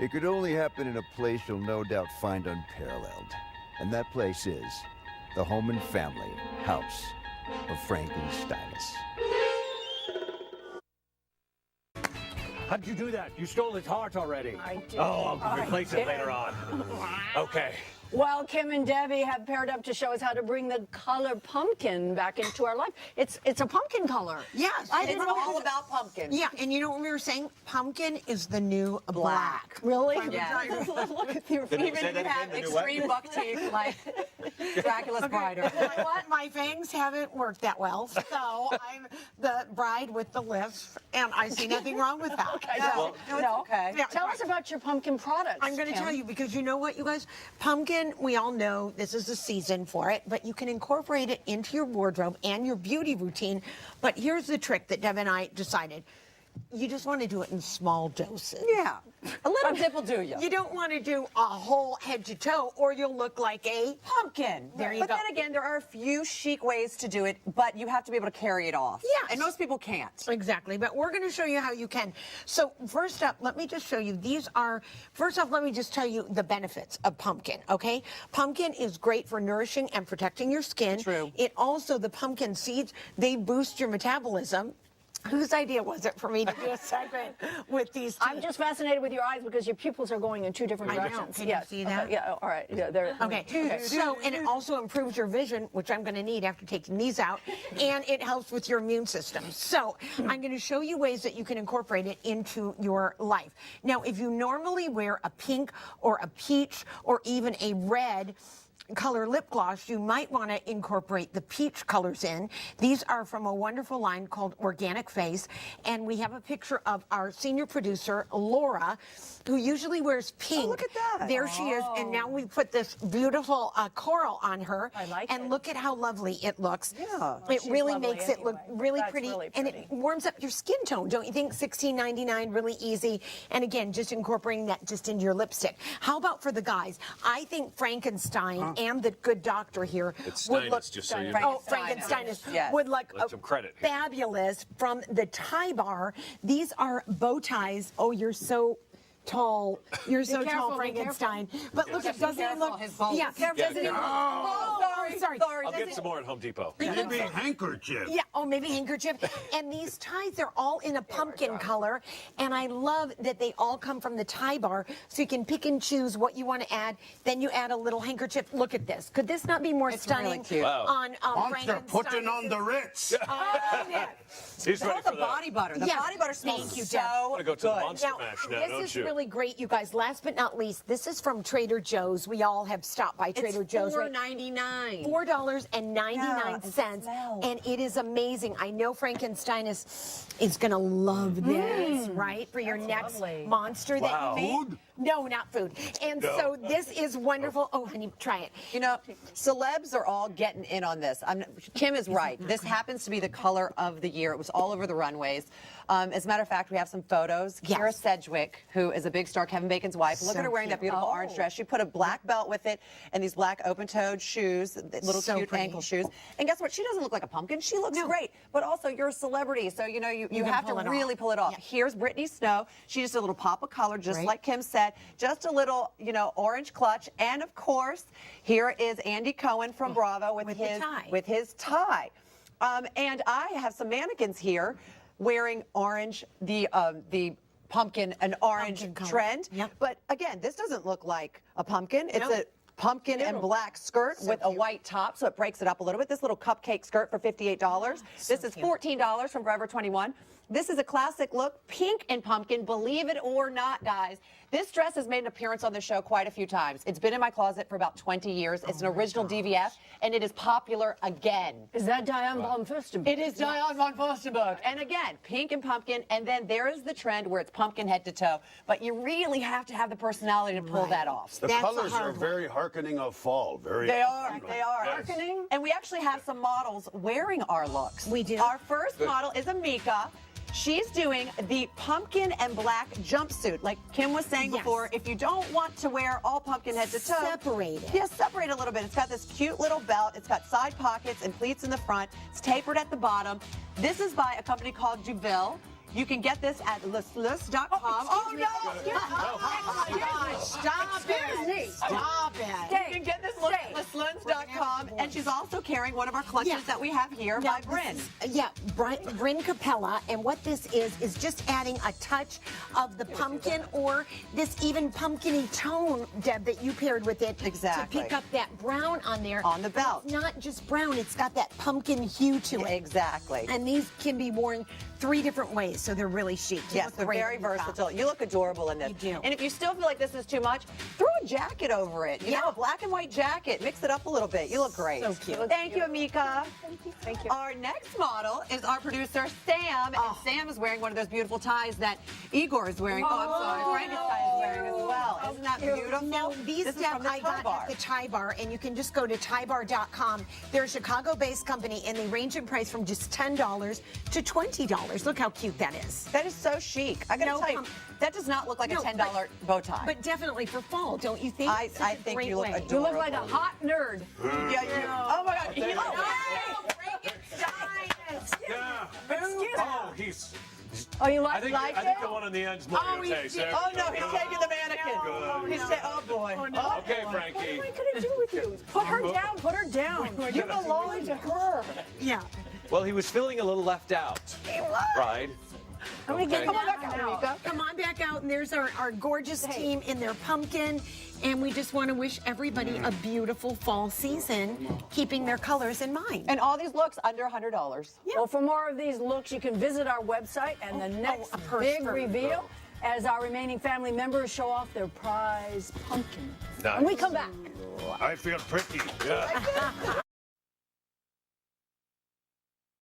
It could only happen in a place you'll no doubt find unparalleled. And that place is the home and family house of Franklin Stylus. How'd you do that? You stole his heart already. I did. Oh, I'll replace it later on. Okay. Well, Kim and Debbie have paired up to show us how to bring the color pumpkin back into our life. It's a pumpkin color. Yes, I it's didn't know all it was about pumpkin. Yeah, and you know what we were saying? Pumpkin is the new black. Really? Yeah. Look at your Did you feet. say that again? The new what? Extreme buck teeth like Dracula's bride. You know what? My fangs haven't worked that well, so I'm the bride with the lisp, and I see nothing wrong with that. No, it's no. okay. Yeah, Tell us about your pumpkin products. I'm going to Kim. tell you because you know what, you guys? Pumpkin, we all know this is the season for it, but you can incorporate it into your wardrobe and your beauty routine. But here's the trick that Deb and I decided. You just want to do it in small doses. Yeah, a little dip will do you. You don't want to do a whole head to toe or you'll look like a Pumpkin. There you but go. then again, there are a few chic ways to do it, but you have to be able to carry it off. Yes. And most people can't. Exactly, but we're going to show you how you can. So first up, let me just show you. First off, let me just tell you the benefits of pumpkin, okay? Pumpkin is great for nourishing and protecting your skin. True. It also, the pumpkin seeds, they boost your metabolism. Whose idea was it for me to do a segment with these two? I'm just fascinated with your eyes because your pupils are going in two different I know. directions. Can you Yes. see that? Okay. Yeah. All right. Yeah. There. Okay, so, and it also improves your vision, which I'm going to need after taking these out, and it helps with your immune system. So, I'm going to show you ways that you can incorporate it into your life. Now, if you normally wear a pink or a peach or even a red color lip gloss, you might want to incorporate the peach colors in. These are from a wonderful line called Organic Face, and we have a picture of our senior producer, Laura, who usually wears pink. Oh, look at that. There she is, and now we put this beautiful coral on her. I like and it. look at how lovely it looks. Yeah. It She's really lovely makes it look anyway. really That's pretty, really and it pretty. warms up your skin tone, don't you think? $16.99, really easy. And again, just incorporating that just into your lipstick. How about for the guys? I think Frankenstein and the good doctor here It's would Steinus, look. just so you Oh, know. Frankenstein is Yes. would look Like some credit here. fabulous from the tie bar. These are bow ties. Oh, you're so tall. You're so careful, tall, be careful. Frankenstein. But look, it doesn't careful, look. his bulbs. Yeah, Yeah, doesn't it? Oh, sorry. I'll get some more at Home Depot. Maybe handkerchief. Yeah, oh, maybe handkerchief. And these ties, they're all in a pumpkin color. And I love that they all come from the tie bar, so you can pick and choose what you want to add. Then you add a little handkerchief. Look at this. Could this not be more It's stunning really cute. Wow. on Monster Frankenstein? putting on the Ritz. He's ready Love for the that. body butter. The Yeah. body butter Thank smells you, so Deb. I want to go to the good. Monster Now, Mash now, this don't is you? really great, you guys. Last but not least, this is from Trader Joe's. We all have stopped by Trader Joe's. right? $4.99. $4.99, smells. and it is amazing. I know Frankenstein is going to love this, right? For your next lovely. monster that Wow. you make. Food? No, not food. And so this is wonderful. Oh, honey, try it. You know, celebs are all getting in on this. Kim is right. This happens to be the color of the year. It was all over the runways. As a matter of fact, we have some photos. Yes. Kira Sedgwick, who is a big star, Kevin Bacon's wife. Look So at her wearing that cute. beautiful orange dress. She put a black belt with it and these black open-toed shoes, little So cute pretty. ankle shoes. And guess what? She doesn't look like a pumpkin. She looks great. But also, you're a celebrity, so you know you can have to pull it really off. pull it off. Yeah. Here's Brittany Snow. She just did a little pop of color, just Right. like Kim said. Just a little, orange clutch. And of course, here is Andy Cohen from Bravo with the tie. his tie. And I have some mannequins here wearing orange, the pumpkin, an orange Pumpkin color. trend. Yep. But again, this doesn't look like a pumpkin. It's No. a pumpkin and black skirt with a white top, so it breaks it up a little bit. This little cupcake skirt for $58. This is $14 from Forever 21. This is a classic look, pink and pumpkin, believe it or not, guys. This dress has made an appearance on the show quite a few times. It's been in my closet for about 20 years. It's an original DVF, and it is popular again. Is that Diane von Furstenberg? It is Diane von Furstenberg. And again, pink and pumpkin, and then there is the trend where it's pumpkin head to toe. But you really have to have the personality to pull that off. The That's a colors hard are one. very hearkening of fall. Very. They are. They are. Yes. And we actually have some models wearing our looks. We do? Our first model is Amika. She's doing the pumpkin and black jumpsuit. Like Kim was saying Yes. before, if you don't want to wear all pumpkin head to toe, Separate it. Yeah, separate a little bit. It's got this cute little belt. It's got side pockets and pleats in the front. It's tapered at the bottom. This is by a company called Juville. You can get this at leslus.com. Oh, no! Stop it. Stop it. You can get this look at leslus.com. And she's also carrying one of our clutches that we have here by Bryn. Bryn Capella, and what this is just adding a touch of the pumpkin or this even pumpkin-y tone, Deb, that you paired with it Exactly. to pick up that brown on there. On the belt. It's not just brown, it's got that pumpkin hue to it. Exactly. And these can be worn 3 different ways, so they're really chic. You Yes, look they're great very on the top. versatile. You look adorable in this. You do. And if you still feel like this is too much, throw a jacket over it. You know, a black and white jacket. Mix it up a little bit. You look great. So cute. Thank you, Amika. Thank you. Our next model is our producer, Sam. And Sam is wearing one of those beautiful ties that Igor is wearing. Oh, I'm sorry. Frankenstein is wearing as well. Isn't that beautiful? Now, these this is Deb, from the I got Bar. at the Tie Bar, and you can just go to tiebar.com. They're a Chicago-based company, and they range in price from just $10 to $20. Look how cute that is. That is so chic. I gotta No tell you, pump- that does not look like No, a $10 bow tie. But definitely for fall, don't you think? I It's such a think great you look way. adorable. You look like a hot nerd. Yeah, you. Oh my God. You look Yeah. Excuse Oh, he's. Oh, you I think like I think it? the one on the end's more your taste. There Oh we no, go. he's taking the mannequin. Oh boy. Okay, Frankie. What am I gonna do with you? Put her down. Put her down. You belong to her. Yeah. Well, he was feeling a little left out. Right? Let me get Okay. come on Back back out, out. Amika. Come on back out, and there's our gorgeous team in their pumpkin. And we just want to wish everybody a beautiful fall season, keeping their colors in mind. And all these looks under $100. Well, for more of these looks, you can visit our website and the next a purse big for- reveal as our remaining family members show off their prize pumpkin. Nice. When we come back. I feel pretty. Yeah.